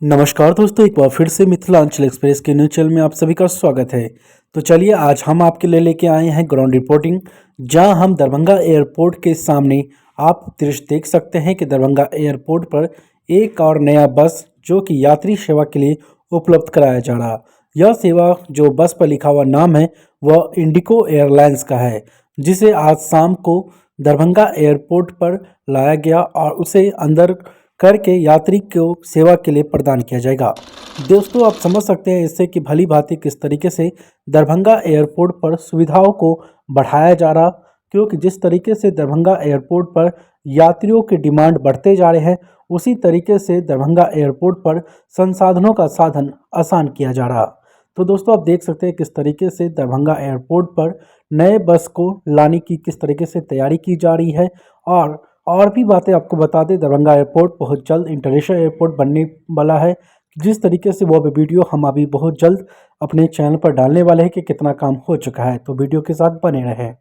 नमस्कार दोस्तों, एक बार फिर से मिथिलांचल एक्सप्रेस के न्यूज चैनल में आप सभी का स्वागत है। तो चलिए आज हम आपके लिए लेके आए हैं ग्राउंड रिपोर्टिंग, जहां हम दरभंगा एयरपोर्ट के सामने आप दृश्य देख सकते हैं कि दरभंगा एयरपोर्ट पर एक और नया बस जो कि यात्री सेवा के लिए उपलब्ध कराया जा रहा। यह सेवा जो बस पर लिखा हुआ नाम है वह इंडिगो एयरलाइंस का है, जिसे आज शाम को दरभंगा एयरपोर्ट पर लाया गया और उसे अंदर करके यात्री को सेवा के लिए प्रदान किया जाएगा। दोस्तों, आप समझ सकते हैं इससे कि भली भांति किस तरीके से दरभंगा एयरपोर्ट पर सुविधाओं को बढ़ाया जा रहा, क्योंकि जिस तरीके से दरभंगा एयरपोर्ट पर यात्रियों के डिमांड बढ़ते जा रहे हैं, उसी तरीके से दरभंगा एयरपोर्ट पर संसाधनों का साधन आसान किया जा रहा। तो दोस्तों, आप देख सकते हैं किस तरीके से दरभंगा एयरपोर्ट पर नए बस को लाने की किस तरीके से तैयारी की जा रही है। और भी बातें आपको बता दें, दरभंगा एयरपोर्ट बहुत जल्द इंटरनेशनल एयरपोर्ट बनने वाला है। जिस तरीके से वो वीडियो हम अभी बहुत जल्द अपने चैनल पर डालने वाले हैं कि कितना काम हो चुका है। तो वीडियो के साथ बने रहें।